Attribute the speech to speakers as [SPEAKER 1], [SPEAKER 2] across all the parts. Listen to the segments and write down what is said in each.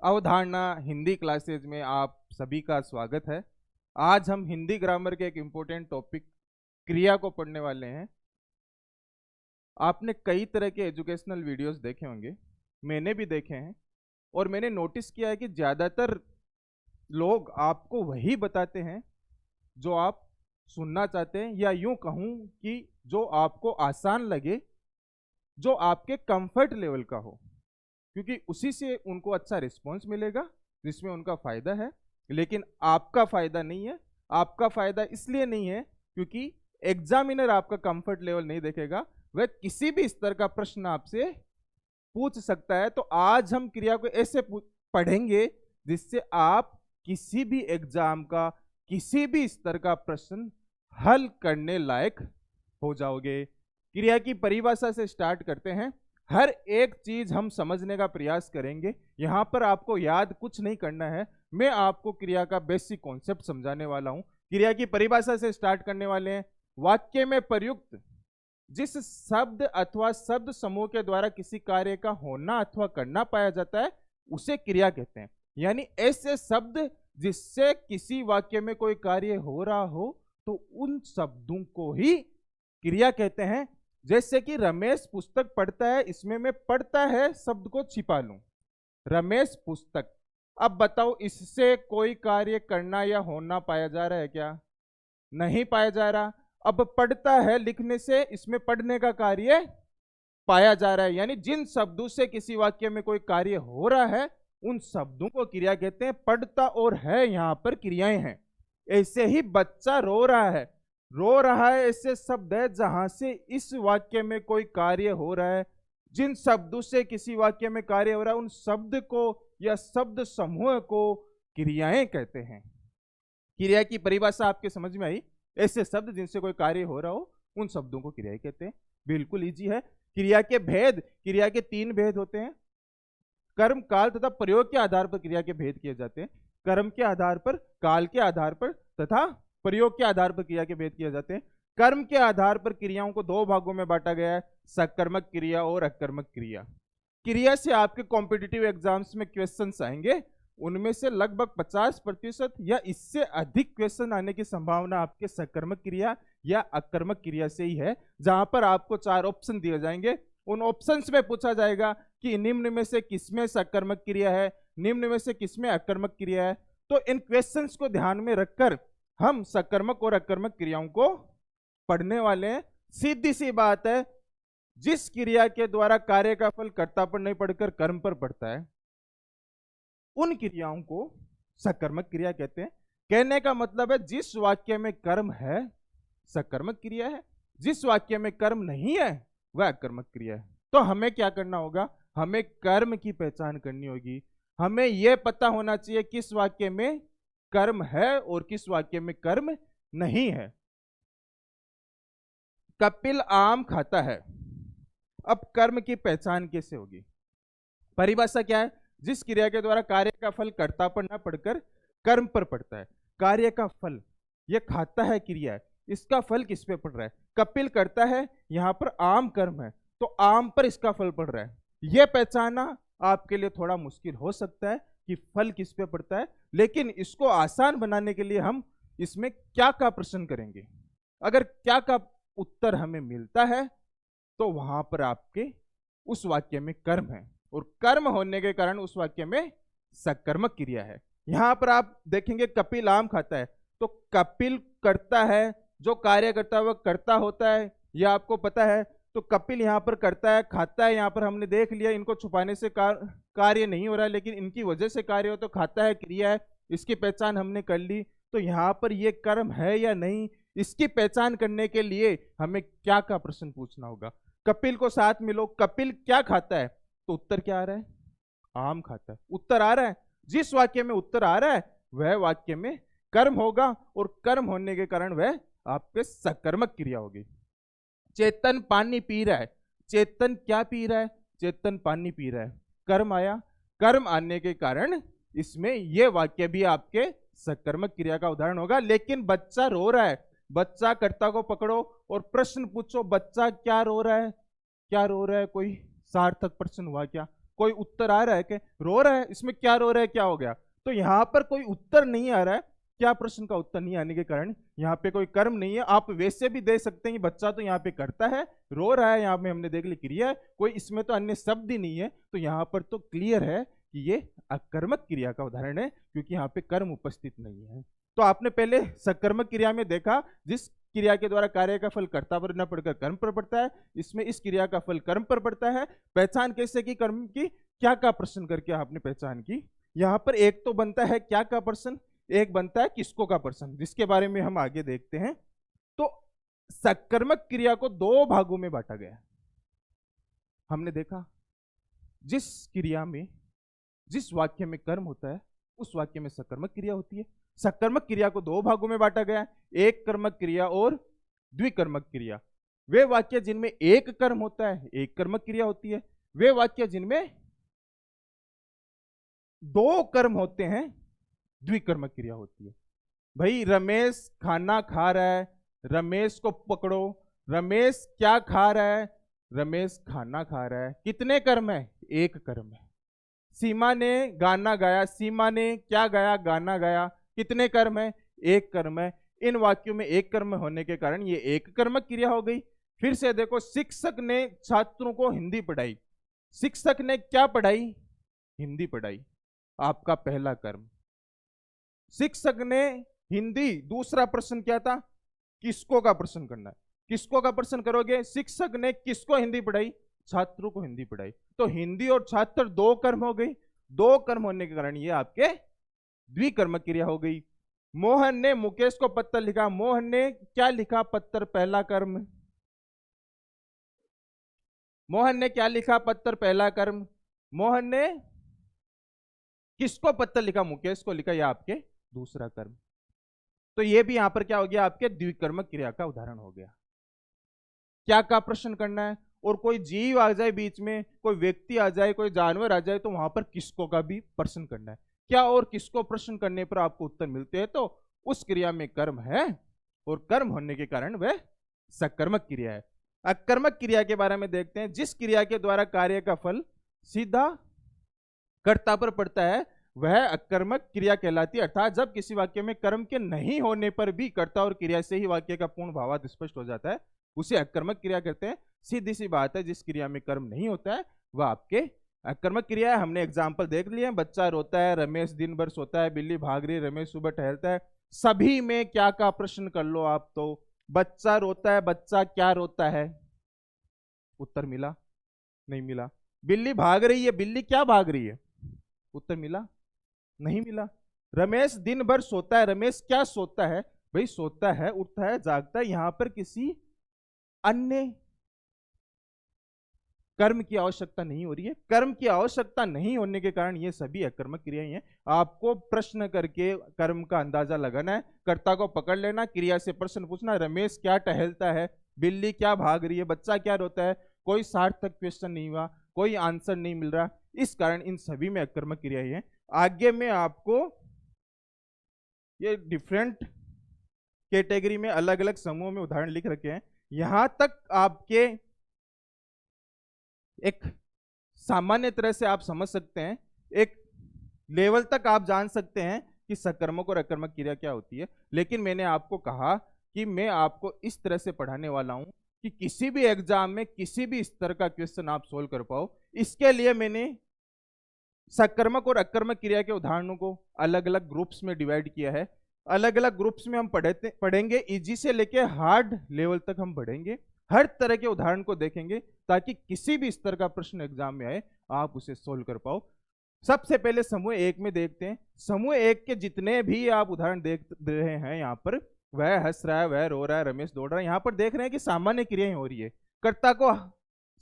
[SPEAKER 1] अवधारणा हिंदी क्लासेज में आप सभी का स्वागत है। आज हम हिंदी ग्रामर के एक इम्पोर्टेंट टॉपिक क्रिया को पढ़ने वाले हैं। आपने कई तरह के एजुकेशनल वीडियोस देखे होंगे, मैंने भी देखे हैं, और मैंने नोटिस किया है कि ज़्यादातर लोग आपको वही बताते हैं जो आप सुनना चाहते हैं, या यूं कहूं कि जो आपको आसान लगे, जो आपके कंफर्ट लेवल का हो, क्योंकि उसी से उनको अच्छा रिस्पॉन्स मिलेगा जिसमें उनका फायदा है। लेकिन आपका फायदा नहीं है। आपका फायदा इसलिए नहीं है क्योंकि एग्जामिनर आपका कंफर्ट लेवल नहीं देखेगा, वह किसी भी स्तर का प्रश्न आपसे पूछ सकता है। तो आज हम क्रिया को ऐसे पढ़ेंगे जिससे आप किसी भी एग्जाम का किसी भी स्तर का प्रश्न हल करने लायक हो जाओगे। क्रिया की परिभाषा से स्टार्ट करते हैं। हर एक चीज हम समझने का प्रयास करेंगे। यहां पर आपको याद कुछ नहीं करना है, मैं आपको क्रिया का बेसिक कॉन्सेप्ट समझाने वाला हूं। क्रिया की परिभाषा से स्टार्ट करने वाले हैं। वाक्य में प्रयुक्त जिस शब्द अथवा शब्द समूह के द्वारा किसी कार्य का होना अथवा करना पाया जाता है उसे क्रिया कहते हैं। यानी ऐसे शब्द जिससे किसी वाक्य में कोई कार्य हो रहा हो तो उन शब्दों को ही क्रिया कहते हैं। जैसे कि रमेश पुस्तक पढ़ता है, इसमें मैं पढ़ता है शब्द को छिपा लूं, रमेश पुस्तक। अब बताओ, इससे कोई कार्य करना या होना पाया जा रहा है क्या? नहीं पाया जा रहा। अब पढ़ता है लिखने से इसमें पढ़ने का कार्य पाया जा रहा है। यानी जिन शब्दों से किसी वाक्य में कोई कार्य हो रहा है उन शब्दों को क्रिया कहते हैं। पढ़ता और है यहां पर क्रियाएं हैं। ऐसे ही बच्चा रो रहा है, रो रहा है ऐसे शब्द है जहां से इस वाक्य में कोई कार्य हो रहा है। जिन शब्दों से किसी वाक्य में कार्य हो रहा है उन शब्द को या शब्द समूह को क्रियाएं कहते हैं। क्रिया की परिभाषा आपके समझ में आई? ऐसे शब्द जिनसे कोई कार्य हो रहा हो उन शब्दों को क्रियाएं कहते हैं। बिल्कुल इजी है। क्रिया के भेद, क्रिया के 3 भेद होते हैं। कर्म, काल तथा प्रयोग के आधार पर क्रिया के भेद किए जाते हैं। कर्म के आधार पर, काल के आधार पर तथा प्रयोग के आधार पर क्रिया के भेद किए जाते हैं। कर्म के आधार पर क्रियाओं को 2 भागों में बांटा गया है, सकर्मक क्रिया और अकर्मक क्रिया। क्रिया से आपके कॉम्पिटिटिव एग्जाम्स में क्वेश्चंस आएंगे, उनमें से लगभग 50% या इससे अधिक क्वेश्चन आने की संभावना आपके सकर्मक क्रिया या अकर्मक क्रिया से ही है, जहां पर आपको 4 ऑप्शन दिए जाएंगे। उन ऑप्शंस में पूछा जाएगा कि निम्न में से किसमें सकर्मक क्रिया है, निम्न में से किसमें अकर्मक क्रिया है। तो इन क्वेश्चंस को ध्यान में रखकर हम सकर्मक और अकर्मक क्रियाओं को पढ़ने वाले हैं। सीधी सी बात है, जिस क्रिया के द्वारा कार्य का फल कर्ता पर नहीं पड़कर कर्म पर पड़ता है उन क्रियाओं को सकर्मक क्रिया कहते हैं। कहने का मतलब है जिस वाक्य में कर्म है सकर्मक क्रिया है, जिस वाक्य में कर्म नहीं है वह अकर्मक क्रिया है। तो हमें क्या करना होगा? हमें कर्म की पहचान करनी होगी। हमें यह पता होना चाहिए किस वाक्य में कर्म है और किस वाक्य में कर्म नहीं है। कपिल आम खाता है। अब कर्म की पहचान कैसे होगी? परिभाषा क्या है? जिस क्रिया के द्वारा कार्य का फल कर्ता पर न पड़कर कर्म पर पड़ता है। कार्य का फल, यह खाता है क्रिया है, इसका फल किस पे पड़ रहा है? कपिल करता है, यहां पर आम कर्म है तो आम पर इसका फल पड़ रहा है। यह पहचाना आपके लिए थोड़ा मुश्किल हो सकता है कि फल किस पे पड़ता है, लेकिन इसको आसान बनाने के लिए हम इसमें क्या का प्रश्न करेंगे। अगर क्या का उत्तर हमें मिलता है तो वहां पर आपके उस वाक्य में कर्म है, और कर्म होने के कारण उस वाक्य में सकर्मक क्रिया है। यहां पर आप देखेंगे कपिल आम खाता है, तो कपिल करता है, जो कार्य करता है वह करता होता है, यह आपको पता है। तो कपिल यहां पर करता है, खाता है, यहां पर हमने देख लिया इनको छुपाने से कार्य नहीं हो रहा है, लेकिन इनकी वजह से कार्य हो, तो खाता है क्रिया है, इसकी पहचान हमने कर ली। तो यहां पर यह कर्म है या नहीं, इसकी पहचान करने के लिए हमें क्या का प्रश्न पूछना होगा। कपिल को साथ मिलो, कपिल क्या खाता है, तो उत्तर क्या आ रहा है? आम खाता है। उत्तर आ रहा है। जिस वाक्य में उत्तर आ रहा है वह वाक्य में कर्म होगा, और कर्म होने के कारण वह आपके सकर्मक क्रिया होगी। चेतन पानी पी रहा है। चेतन क्या पी रहा है? चेतन पानी पी रहा है। कर्म आया, कर्म आने के कारण इसमें यह वाक्य भी आपके सकर्मक क्रिया का उदाहरण होगा। लेकिन बच्चा रो रहा है, बच्चा कर्ता को पकड़ो और प्रश्न पूछो, बच्चा क्या रो रहा है? क्या रो रहा है? कोई सार्थक प्रश्न हुआ क्या? कोई उत्तर आ रहा है क्या? रो रहा है, इसमें क्या रो रहा है, क्या हो गया? तो यहाँ पर कोई उत्तर नहीं आ रहा है। क्या प्रश्न का उत्तर नहीं आने के कारण यहाँ पे कोई कर्म नहीं है। आप वैसे भी दे सकते हैं कि बच्चा तो यहाँ पे करता है, रो रहा है, यहाँ पे हमने देख ली क्रिया है, कोई इसमें तो अन्य शब्द ही नहीं है, तो यहाँ पर तो क्लियर है कि ये अकर्मक क्रिया का उदाहरण है, क्योंकि यहाँ पे कर्म उपस्थित नहीं है। तो आपने पहले सकर्मक क्रिया में देखा, जिस क्रिया के द्वारा कार्य का फल कर्ता पर न पड़कर कर्म पर पड़ता है, इसमें इस क्रिया का फल कर्म पर पड़ता है। पहचान कैसे की कर्म की? क्या का प्रश्न करके आपने पहचान की। यहाँ पर एक तो बनता है क्या का प्रश्न, एक बनता है किसको का प्रश्न, जिसके बारे में हम आगे देखते हैं। तो सकर्मक क्रिया को दो भागों में बांटा गया। हमने देखा जिस क्रिया में, जिस वाक्य में कर्म होता है उस वाक्य में सकर्मक क्रिया होती है। सकर्मक क्रिया को दो भागों में बांटा गया, एक कर्मक क्रिया और द्विकर्मक क्रिया। वे वाक्य जिनमें एक कर्म होता है एक कर्मक क्रिया होती है, वे वाक्य जिनमें दो कर्म होते हैं द्विकर्मक क्रिया होती है। भाई रमेश खाना खा रहा है, रमेश को पकड़ो, रमेश क्या खा रहा है, रमेश खाना खा रहा है। कितने कर्म है? एक कर्म है। सीमा ने गाना गाया, सीमा ने क्या गाया? गाना गाया। कितने कर्म है? एक कर्म है। इन वाक्यों में एक कर्म होने के कारण ये एक कर्मक क्रिया हो गई। फिर से देखो, शिक्षक ने छात्रों को हिंदी पढ़ाई। शिक्षक ने क्या पढ़ाई? हिंदी पढ़ाई, आपका पहला कर्म। शिक्षक ने हिंदी, दूसरा प्रश्न क्या था? किसको का प्रश्न करना है। किसको का प्रश्न करोगे? शिक्षक ने किसको हिंदी पढ़ाई? छात्रों को हिंदी पढ़ाई। तो हिंदी और छात्र दो कर्म हो गई। दो कर्म होने के कारण ये आपके द्विकर्मक क्रिया हो गई। मोहन ने मुकेश को पत्र लिखा। मोहन ने क्या लिखा? पत्र, पहला कर्म। मोहन ने क्या लिखा? पत्र, पहला कर्म। मोहन ने किसको पत्र लिखा? मुकेश को लिखा, यह आपके दूसरा कर्म। तो ये भी यहां पर क्या हो गया? आपके द्विकर्मक क्रिया का उदाहरण हो गया। क्या का प्रश्न करना है, और कोई जीव आ जाए बीच में, कोई व्यक्ति आ जाए, कोई जानवर आ जाए, तो वहां पर किसको का भी प्रश्न करना है। क्या और किसको प्रश्न करने पर आपको उत्तर मिलते हैं, तो उस क्रिया में कर्म है, और कर्म होने के कारण वह सकर्मक क्रिया है। अकर्मक क्रिया के बारे में देखते हैं। जिस क्रिया के द्वारा कार्य का फल सीधा कर्ता पर पड़ता है वह अकर्मक क्रिया कहलाती है। अर्थात जब किसी वाक्य में कर्म के नहीं होने पर भी कर्ता और क्रिया से ही वाक्य का पूर्ण भावार्थ स्पष्ट हो जाता है, उसे अकर्मक क्रिया कहते हैं। सीधी सी बात है, जिस क्रिया में कर्म नहीं होता है वह आपके अकर्मक क्रिया है। हमने एग्जाम्पल देख लिए हैं। बच्चा रोता है, रमेश दिन भर सोता है, बिल्ली भाग रही है, रमेश सुबह टहलता है। सभी में क्या का प्रश्न कर लो आप, तो बच्चा रोता है, बच्चा क्या रोता है, उत्तर मिला? नहीं मिला। बिल्ली भाग रही है, बिल्ली क्या भाग रही है, उत्तर मिला? नहीं मिला। रमेश दिन भर सोता है, रमेश क्या सोता है, भाई सोता है, उठता है, जागता है। यहां पर किसी अन्य कर्म की आवश्यकता नहीं हो रही है। कर्म की आवश्यकता नहीं होने के कारण ये सभी अकर्मक क्रियाएं हैं। आपको प्रश्न करके कर्म का अंदाजा लगाना है, कर्ता को पकड़ लेना, क्रिया से प्रश्न पूछना। रमेश क्या टहलता है, बिल्ली क्या भाग रही है, बच्चा क्या रोता है। कोई सार्थक क्वेश्चन नहीं हुआ, कोई आंसर नहीं मिल रहा, इस कारण इन सभी में अकर्मक क्रियाएं हैं। आगे में आपको ये डिफरेंट कैटेगरी में, अलग अलग समूह में उदाहरण लिख रखे हैं। यहां तक आपके एक सामान्य तरह से आप समझ सकते हैं, एक लेवल तक आप जान सकते हैं कि सकर्मक और अकर्मक क्रिया क्या होती है। लेकिन मैंने आपको कहा कि मैं आपको इस तरह से पढ़ाने वाला हूं कि किसी भी एग्जाम में किसी भी स्तर का क्वेश्चन आप सोल्व कर पाओ। इसके लिए मैंने सकर्मक और अकर्मक क्रिया के उदाहरणों को अलग अलग ग्रुप्स में डिवाइड किया है। अलग अलग ग्रुप्स में हम पढ़ेंगे, इजी से लेके हार्ड लेवल तक हम बढ़ेंगे। हर तरह के उदाहरण को देखेंगे ताकि किसी भी स्तर का प्रश्न एग्जाम में आए आप उसे सोल्व कर पाओ। सबसे पहले समूह एक में देखते हैं। समूह एक के जितने भी आप उदाहरण देख रहे हैं, यहाँ पर वह हंस रहा है, वह रो रहा है, रमेश दौड़ रहा है, यहाँ पर देख रहे हैं कि सामान्य क्रियाएं हो रही है। कर्ता को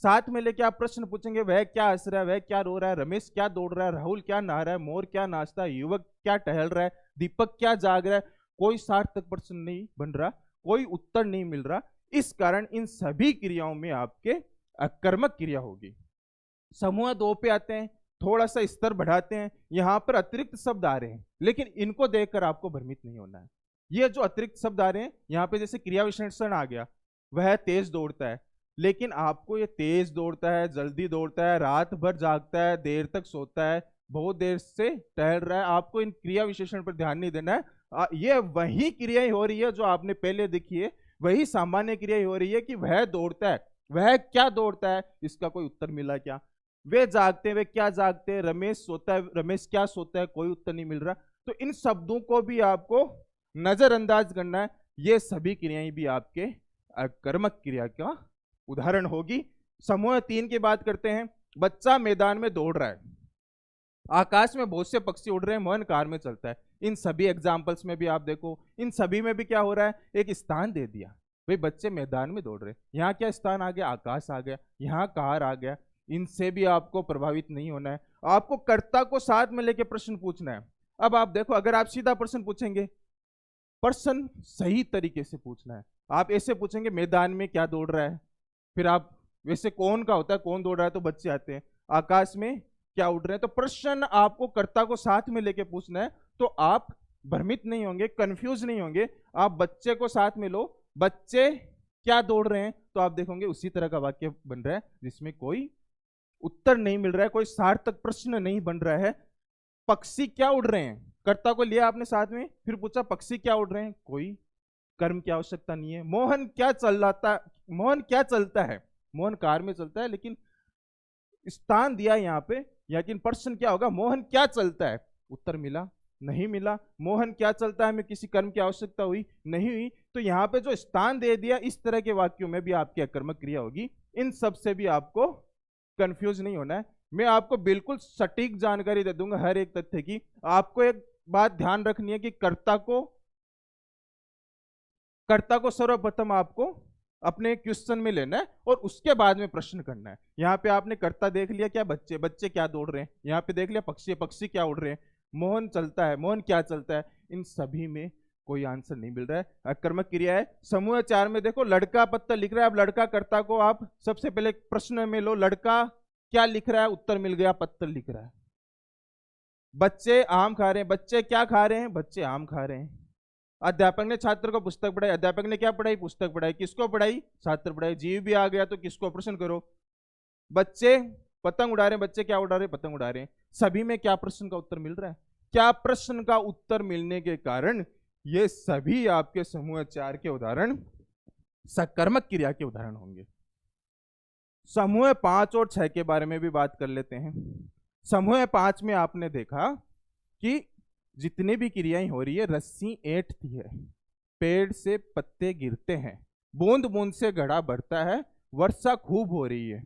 [SPEAKER 1] साथ में लेके आप प्रश्न पूछेंगे, वह क्या हंस रहा है, वह क्या रो रहा है, रमेश क्या दौड़ रहा है, राहुल क्या नहा रहा है, मोर क्या नाचता है, युवक क्या टहल रहा है, दीपक क्या जाग रहा है। कोई सार्थक प्रश्न नहीं बन रहा, कोई उत्तर नहीं मिल रहा। इस कारण इन सभी क्रियाओं में आपके अकर्मक क्रिया होगी। समूह दो पे आते हैं, थोड़ा सा स्तर बढ़ाते हैं। यहां पर अतिरिक्त शब्द आ रहे हैं, लेकिन इनको देखकर आपको भ्रमित नहीं होना है। ये जो अतिरिक्त शब्द आ रहे हैं यहाँ पे, जैसे क्रिया विशेषण आ गया, वह तेज दौड़ता है, लेकिन आपको ये तेज दौड़ता है, जल्दी दौड़ता है, रात भर जागता है, देर तक सोता है, बहुत देर से टहल रहा है, आपको इन क्रिया विशेषण पर ध्यान नहीं देना है। ये वही क्रियाएं हो रही है जो आपने पहले देखी है, वही सामान्य क्रिया हो रही है कि वह दौड़ता है। वह क्या दौड़ता है, इसका कोई उत्तर मिला क्या? वे जागते हैं, वे क्या जागते हैं? रमेश सोता है, रमेश क्या सोता है? कोई उत्तर नहीं मिल रहा। तो इन शब्दों को भी आपको नजरअंदाज करना है। ये सभी क्रियाएं भी आपके कर्मक क्रिया का उदाहरण होगी। समूह 3 की बात करते हैं। बच्चा मैदान में दौड़ रहा है, आकाश में बहुत से पक्षी उड़ रहे हैं, मोहन कार में चलता है। इन सभी एग्जाम्पल्स में भी आप देखो, इन सभी में भी क्या हो रहा है, एक स्थान दे दिया। भाई बच्चे मैदान में दौड़ रहे हैं, यहाँ क्या स्थान आ गया, आकाश आ गया, यहाँ कार आ गया। इनसे भी आपको प्रभावित नहीं होना है, आपको कर्ता को साथ में लेके प्रश्न पूछना है। अब आप देखो, अगर आप सीधा प्रश्न पूछेंगे, प्रश्न सही तरीके से पूछना है। आप ऐसे पूछेंगे मैदान में क्या दौड़ रहा है, फिर आप वैसे कौन का होता है, कौन दौड़ रहा है, तो बच्चे आते हैं। आकाश में क्या उड़ रहे हैं, तो प्रश्न आपको कर्ता को साथ में लेके पूछना है। तो आप भ्रमित नहीं होंगे, कंफ्यूज नहीं होंगे। आप बच्चे को साथ में लो, बच्चे क्या दौड़ रहे हैं, तो आप देखोगे उसी तरह का वाक्य बन रहा है जिसमें कोई उत्तर नहीं मिल रहा है, कोई सार्थक प्रश्न नहीं बन रहा है। पक्षी क्या उड़ रहे हैं, कर्ता को लिया आपने साथ में, फिर पूछा पक्षी क्या उड़ रहे हैं, कोई कर्म की आवश्यकता नहीं है। मोहन क्या चलता है, मोहन कार में चलता है, लेकिन स्थान दिया यहाँ पे, लेकिन प्रश्न क्या होगा, मोहन क्या चलता है, उत्तर मिला नहीं मिला। मोहन क्या चलता है में किसी कर्म की आवश्यकता हुई नहीं हुई। तो यहाँ पे जो स्थान दे दिया, इस तरह के वाक्यों में भी आपकी अकर्मक क्रिया होगी। इन सब से भी आपको कंफ्यूज नहीं होना है। मैं आपको बिल्कुल सटीक जानकारी दे दूंगा हर एक तथ्य की। आपको एक बात ध्यान रखनी है कि कर्ता को सर्वप्रथम आपको अपने क्वेश्चन में लेना है और उसके बाद में प्रश्न करना है। यहाँ पे आपने कर्ता देख लिया, क्या बच्चे क्या दौड़ रहे हैं, यहाँ पे देख लिया पक्षी क्या उड़ रहे हैं, मोहन चलता है, मोहन क्या चलता है, इन सभी में कोई आंसर नहीं मिल रहा है। अकर्मक क्रिया है। समूह 4 में देखो, लड़का पत्थर लिख रहा है। अब लड़का कर्ता को आप सबसे पहले प्रश्न में लो, लड़का क्या लिख रहा है, उत्तर मिल गया, पत्थर लिख रहा है। बच्चे आम खा रहे हैं, बच्चे क्या खा रहे हैं, बच्चे आम खा रहे हैं। अध्यापक ने छात्र को पुस्तक पढ़ाई, अध्यापक ने क्या पढ़ाई, पुस्तक पढ़ाई। किसको पढ़ाई, छात्र पढ़ाई। जीव भी आ गया तो किसको प्रश्न करो। बच्चे पतंग उड़ा रहे हैं, बच्चे क्या उड़ा रहे हैं, पतंग उड़ा रहे हैं। सभी में क्या प्रश्न का उत्तर मिल रहा है, क्या प्रश्न का उत्तर मिलने के कारण ये सभी आपके समूह 4 के उदाहरण सकर्मक क्रिया के उदाहरण होंगे। समूह 5 और 6 के बारे में भी बात कर लेते हैं। समूह 5 में आपने देखा कि जितनी भी क्रियाएं हो रही है, रस्सी ऐंठती है, पेड़ से पत्ते गिरते हैं, बूंद बूंद से घड़ा बढ़ता है, वर्षा खूब हो रही है।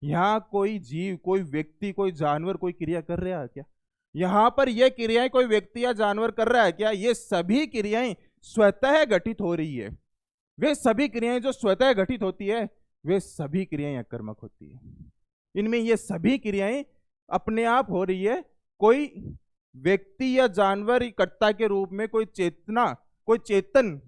[SPEAKER 1] यहाँ कोई जीव, कोई व्यक्ति, कोई जानवर कोई क्रिया कर रहा है क्या? यहाँ पर यह क्रियाएं कोई व्यक्ति या जानवर कर रहा है क्या? ये सभी क्रियाएं स्वतः घटित हो रही है। वे सभी क्रियाएं जो स्वतः घटित होती है, वे सभी क्रियाएं अकर्मक होती है। इनमें ये सभी क्रियाएं अपने आप हो रही है। कोई व्यक्ति या जानवर कर्ता के रूप में, कोई चेतन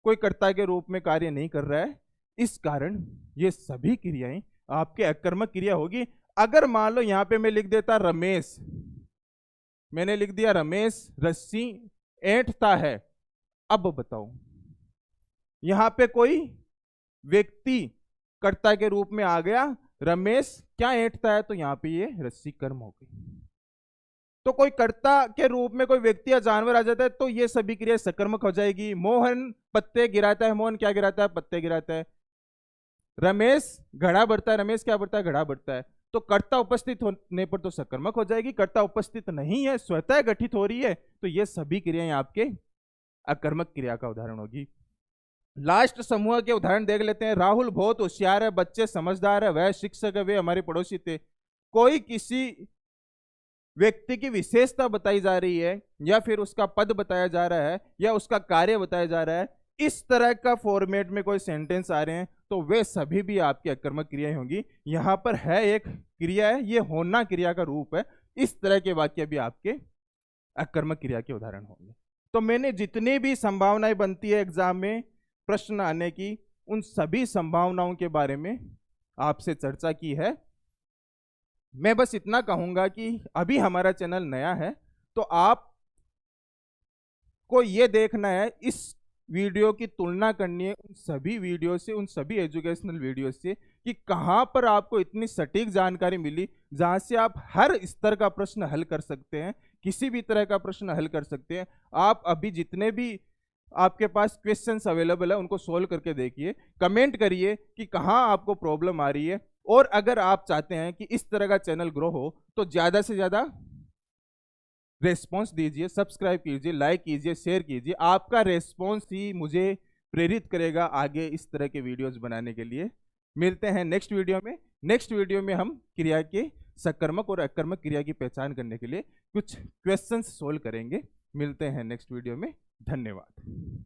[SPEAKER 1] कोई कर्ता के रूप में कार्य नहीं कर रहा है। इस कारण ये सभी क्रियाएं आपके अकर्मक क्रिया होगी। अगर मान लो यहां पे मैं लिख देता रमेश, मैंने लिख दिया रमेश रस्सी ऐंठता है। अब बताओ, यहां पे कोई व्यक्ति कर्ता के रूप में आ गया, रमेश क्या ऐंठता है, तो यहां पे ये रस्सी कर्म हो गई। तो कोई कर्ता के रूप में कोई व्यक्ति या जानवर आ जाता है तो ये सभी क्रिया सकर्मक हो जाएगी। मोहन पत्ते गिराता है, मोहन क्या गिराता है, पत्ते गिराता है। रमेश घड़ा बढ़ता है, रमेश क्या बढ़ता है, घड़ा बढ़ता है। तो कर्ता उपस्थित होने पर तो सकर्मक हो जाएगी। कर्ता उपस्थित नहीं है, स्वतः गठित हो रही है, तो ये सभी क्रियाएं आपके अकर्मक क्रिया का उदाहरण होगी। लास्ट समूह के उदाहरण देख लेते हैं। राहुल बहुत होशियार है, बच्चे समझदार है, वह शिक्षक है, वे हमारे पड़ोसी थे। कोई किसी व्यक्ति की विशेषता बताई जा रही है, या फिर उसका पद बताया जा रहा है, या उसका कार्य बताया जा रहा है, इस तरह का फॉर्मेट में कोई सेंटेंस आ रहे हैं, तो वे सभी भी आपकी अकर्मक क्रियाएं होंगी। यहां पर है एक क्रिया है, ये होना क्रिया का रूप है। इस तरह के वाक्य भी आपके अकर्मक क्रिया के उदाहरण होंगे। तो मैंने जितनी भी संभावनाएं बनती है एग्जाम में प्रश्न आने की, उन सभी संभावनाओं के बारे में आपसे चर्चा की है। मैं बस इतना कहूंगा कि अभी हमारा चैनल नया है, तो आप को ये देखना है, इस वीडियो की तुलना करनी है उन सभी वीडियो से, उन सभी एजुकेशनल वीडियो से, कि कहाँ पर आपको इतनी सटीक जानकारी मिली जहाँ से आप हर स्तर का प्रश्न हल कर सकते हैं, किसी भी तरह का प्रश्न हल कर सकते हैं। आप अभी जितने भी आपके पास क्वेश्चंस अवेलेबल है उनको सोल्व करके देखिए, कमेंट करिए कि कहाँ आपको प्रॉब्लम आ रही है। और अगर आप चाहते हैं कि इस तरह का चैनल ग्रो हो तो ज़्यादा से ज़्यादा रेस्पॉन्स दीजिए, सब्सक्राइब कीजिए, लाइक कीजिए, शेयर कीजिए। आपका रेस्पॉन्स ही मुझे प्रेरित करेगा आगे इस तरह के वीडियोस बनाने के लिए। मिलते हैं नेक्स्ट वीडियो में। नेक्स्ट वीडियो में हम क्रिया के सकर्मक और अकर्मक क्रिया की पहचान करने के लिए कुछ क्वेश्चंस सोल्व करेंगे। मिलते हैं नेक्स्ट वीडियो में। धन्यवाद।